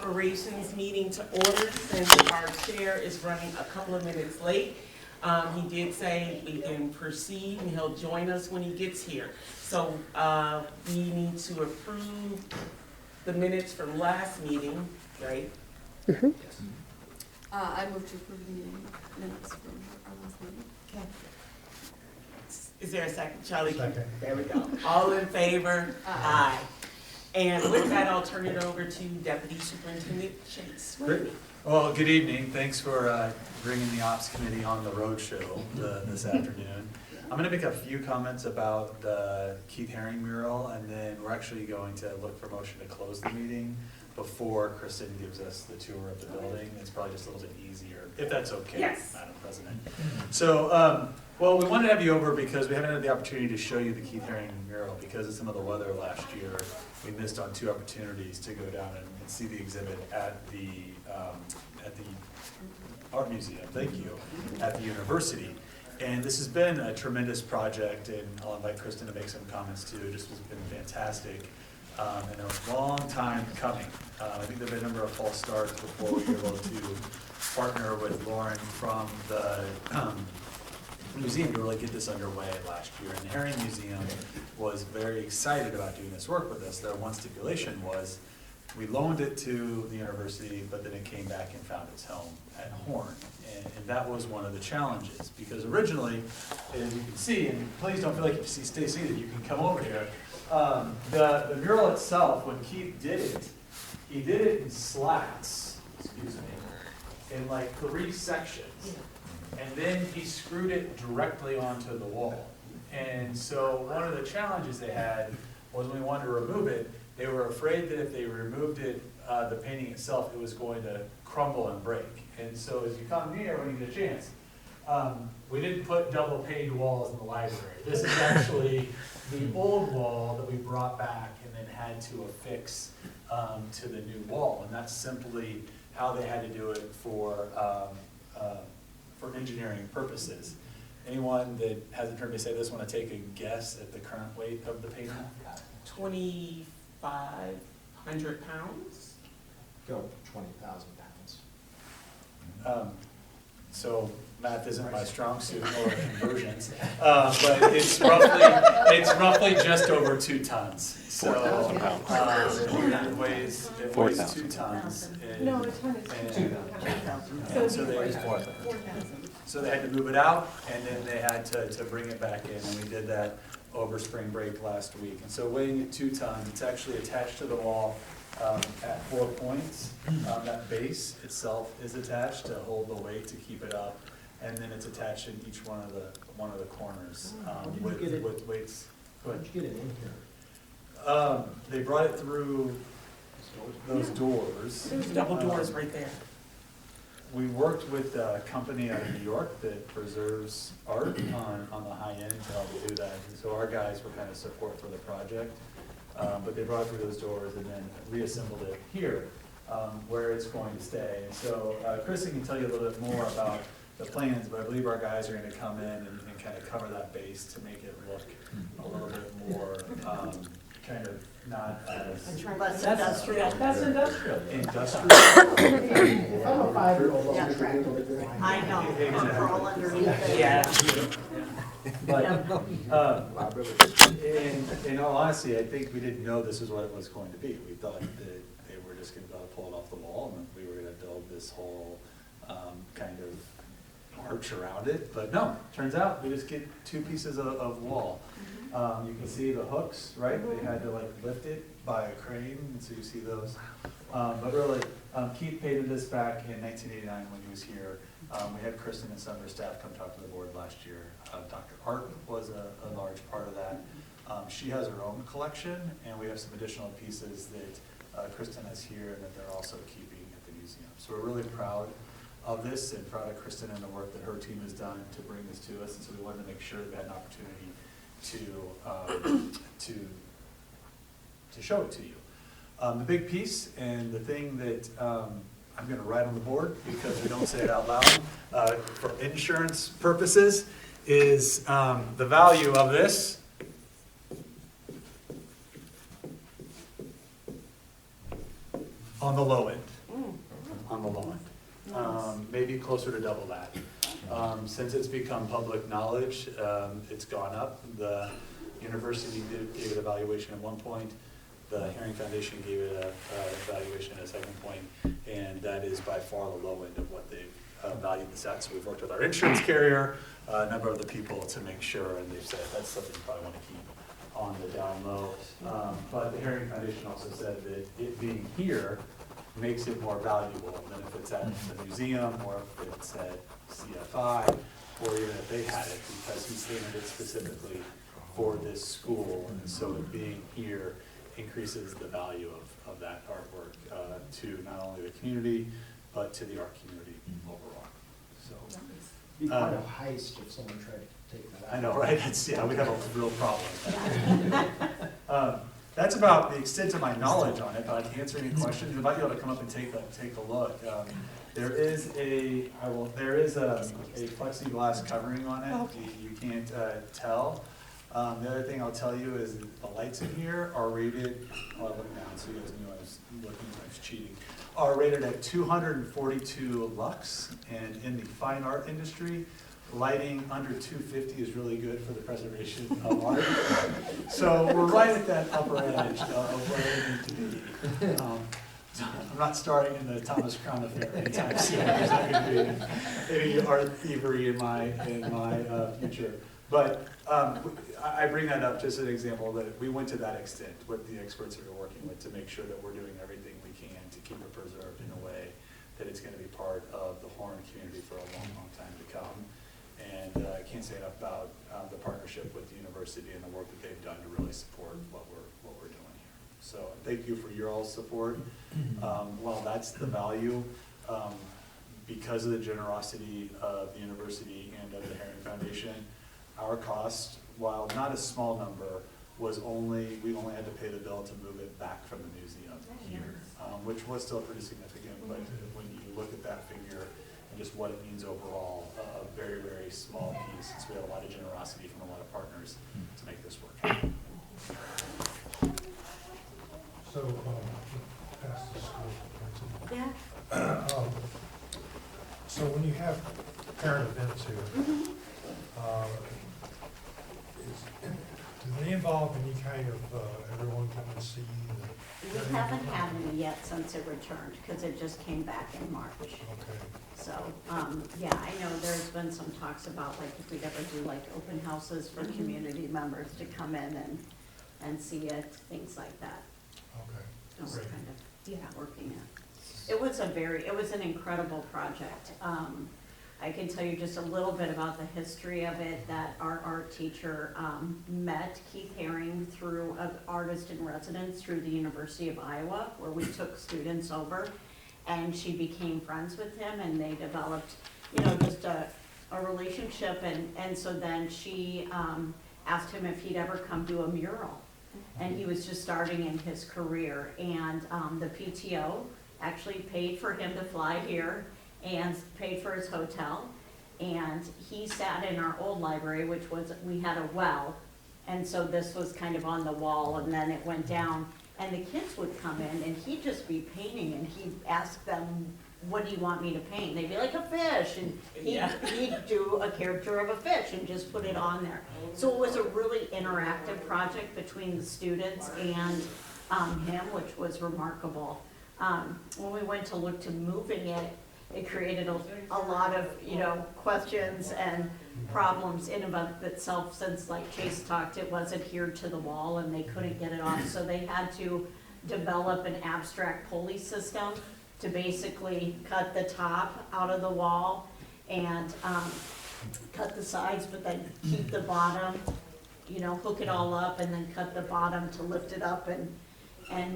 operations meeting to order since our chair is running a couple of minutes late. He did say we can proceed and he'll join us when he gets here. So we need to approve the minutes from last meeting, right? I move to approve the minutes from our last meeting. Okay. Is there a second? Charlie? Second. There we go. All in favor? Aye. And with that, I'll turn it over to Deputy Superintendent Chase. Great. Well, good evening. Thanks for bringing the Ops Committee on the road show this afternoon. I'm going to make a few comments about the Keith Haring mural, and then we're actually going to look for motion to close the meeting before Kristen gives us the tour of the building. It's probably just a little bit easier, if that's okay, Yes. Madam President. So, well, we wanted to have you over because we haven't had the opportunity to show you the Keith Haring mural because of some of the weather last year. We missed on 2 opportunities to go down and see the exhibit at the Art Museum, thank you, at the university. And this has been a tremendous project, and I'll invite Kristen to make some comments too. It just has been fantastic, and a long time coming. I think there have been a number of false starts before we were able to partner with Lauren from the museum to really get this underway last year. And the Haring Museum was very excited about doing this work with us. Their one stipulation was we loaned it to the university, but then it came back and found its home at Horn. And that was one of the challenges, because originally, as you can see, and please don't feel like you stay seated, you can come over here. The mural itself, when Keith did it, he did it in slats, excuse me, in like 3 sections. And then he screwed it directly onto the wall. And so one of the challenges they had was when we wanted to remove it, they were afraid that if they removed it, the painting itself, it was going to crumble and break. And so as you come near, when you get a chance, we didn't put double paned walls in the library. This is actually the old wall that we brought back and then had to affix to the new wall. And that's simply how they had to do it for engineering purposes. Anyone that hasn't heard me say this want to take a guess at the current weight of the painting? 2,500 pounds? Go 20,000 pounds. So math isn't my strong suit or conversions, but it's roughly just over 2 tons. So it weighs 2 tons. No, it's when it's 2,000. So they had to move it out, and then they had to bring it back in, and we did that over spring break last week. And so weighing at 2 tons, it's actually attached to the wall at 4 points. That base itself is attached to hold the weight to keep it up, and then it's attached in each one of the corners with weights. Go ahead. How'd you get it in here? They brought it through those doors. There's double doors right there. We worked with a company out of New York that preserves art on the high end to help do that. And so our guys were kind of support for the project. But they brought it through those doors and then reassembled it here where it's going to stay. And so Kristen can tell you a little bit more about the plans, but I believe our guys are going to come in and kind of cover that base to make it look a little bit more kind of not as Less industrial. That's industrial. industrial. If I'm a 5-year-old, Yeah. I'm trying to live there. I know, I'm crawl underneath it. Yeah. But in all honesty, I think we didn't know this is what it was going to be. We thought that they were just going to pull it off the wall and we were going to build this whole kind of arch around it. But no, turns out we just get 2 pieces of wall. You can see the hooks, right? They had to like lift it by a crane, and so you see those. But really, Keith painted this back in 1989 when he was here. We had Kristen and some of her staff come talk to the board last year. Dr. Hart was a large part of that. She has her own collection, and we have some additional pieces that Kristen has here and that they're also keeping at the museum. So we're really proud of this and proud of Kristen and the work that her team has done to bring this to us. And so we wanted to make sure that we had an opportunity to show it to you. The big piece and the thing that I'm going to write on the board because we don't say it out loud for insurance purposes is the value of this. On the low end. Mm. On the low end. Maybe closer to double that. Since it's become public knowledge, it's gone up. The university gave it a valuation at one point. The Herring Foundation gave it a valuation at a second point, and that is by far the low end of what they've valued this at. So we've worked with our insurance carrier, a number of the people to make sure, and they've said that's something you probably want to keep on the down low. But the Herring Foundation also said that it being here makes it more valuable than if it's at the museum or if it's at CFI, or even if they had it, because he standard it specifically for this school. And so it being here increases the value of that artwork to not only the community, but to the art community overall. So, Be quite a heist if someone tried to take that out. I know, right? It's, yeah, we'd have a real problem. That's about the extent of my knowledge on it, but I can answer any questions. If I'd be able to come up and take a look. There is a plexiglass covering on it. You can't tell. The other thing I'll tell you is the lights in here are rated, I'll look down so you guys knew I was looking, I was cheating, are rated at 242 lux, and in the fine art industry, lighting under 250 is really good for the preservation of art. So we're right at that upper edge of where we need to be. I'm not starring in the Thomas Crown Affair anytime soon. There's not going to be any art thievery in my future. But I bring that up just as an example that we went to that extent with the experts that we're working with to make sure that we're doing everything we can to keep it preserved in a way that it's going to be part of the Horn community for a long, long time to come. And I can't say enough about the partnership with the university and the work that they've done to really support what we're doing here. So thank you for your all's support. Well, that's the value. Because of the generosity of the university and of the Herring Foundation, our cost, while not a small number, we only had to pay the bill to move it back from the museum here, which was still pretty significant. But when you look at that figure and just what it means overall, a very, very small piece, since we had a lot of generosity from a lot of partners to make this work. So, pass the school. Yeah. So when you have parent events here, do they involve any kind of, everyone come and see? We haven't had any yet since it returned, because it just came back in March. Okay. So, yeah, I know there's been some talks about like if we'd ever do like open houses for community members to come in and see it, things like that. Okay. That was Great. kind of, working it. It was an incredible project. I can tell you just a little bit about the history of it, that our art teacher met Keith Herring through an artist in residence through the University of Iowa, where we took students over, and she became friends with him, and they developed, just a relationship, and so then she asked him if he'd ever come do a mural, and he was just starting in his career, and the PTO actually paid for him to fly here and paid for his hotel, and he sat in our old library, which was, we had a well, and so this was kind of on the wall, and then it went down, and the kids would come in, and he'd just be painting, and he'd ask them, what do you want me to paint? They'd be like, a fish, and he'd do a character of a fish and just put it on there. So it was a really interactive project between the students and him, which was remarkable. When we went to look to moving it, it created a lot of, questions and problems in and of itself, since like Chase talked, it was adhered to the wall and they couldn't get it off. So they had to develop an abstract pulley system to basically cut the top out of the wall and cut the sides, but then keep the bottom, hook it all up and then cut the bottom to lift it up and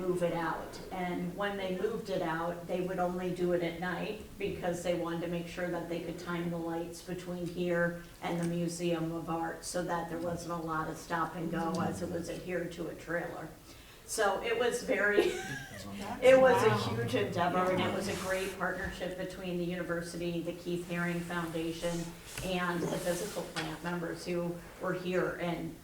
move it out. And when they moved it out, they would only do it at night because they wanted to make sure that they could time the lights between here and the Museum of Art so that there wasn't a lot of stop and go as it was adhered to a trailer. So it was it was a huge endeavor, and it was a great partnership between the university, the Keith Herring Foundation, and the physical plant members who were here and,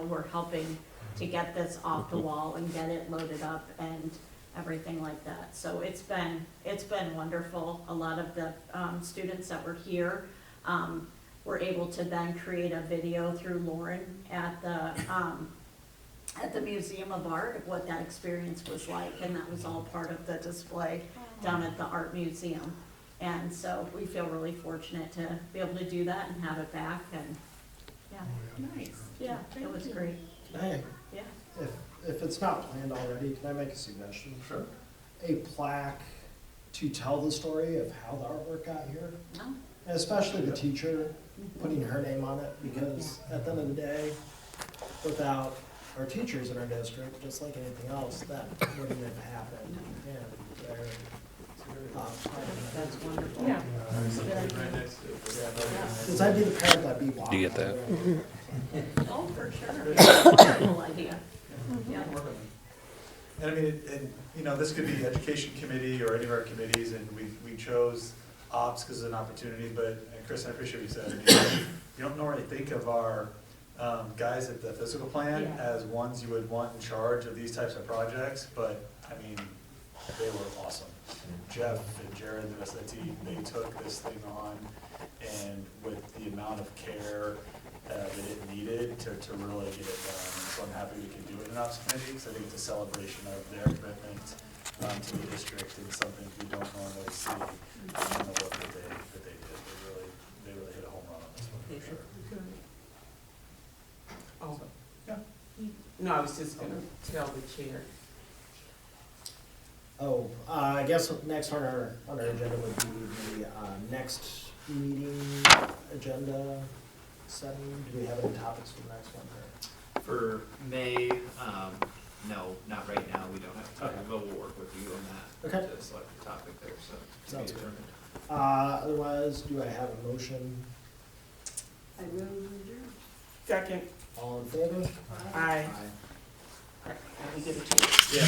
were helping to get this off the wall and get it loaded up and everything like that. So it's been wonderful. A lot of the students that were here were able to then create a video through Lauren at the Museum of Art of what that experience was like, and that was all part of the display down at the Art Museum. And so we feel really fortunate to be able to do that and have it back, and, yeah, Nice. yeah, it was great, Hey, yeah. if it's not planned already, can I make a suggestion? Sure. A plaque to tell the story of how the artwork got here, No? and especially the teacher putting her name on it, because at the end of the day, without our teachers in our district, just like anything else, that wouldn't have happened. And they're, That's wonderful. Yeah. because I'd be the parent that'd be walking. Do you get that? Oh, for sure. Wonderful idea. Yeah. And I mean, and, you know, this could be education committee or any of our committees, and we chose ops because it's an opportunity, but, and Chris, I appreciate what you said. You don't normally think of our guys at the physical plant Yeah. as ones you would want in charge of these types of projects, but, I mean, they were awesome. Jeff and Jared, the rest of the team, they took this thing on, and with the amount of care that it needed to really get it done. So I'm happy we can do it in ops committee, because I think it's a celebration of their commitment to the district and something we don't normally see in the work that they did. They really hit a home run on this one, for sure. Oh, Yeah. no, I was just gonna tell the chair. Oh, I guess next on our agenda would be the next meeting agenda setting. Do we have any topics for the next one? or- For May, no, not right now, we don't have time, but we'll work with you on that. Okay. To select the topic there, so. to Sounds be good. determined. Otherwise, do I have a motion? I will adjourn. Second, All in favor? aye. Aye. Let me get a chair. Yeah,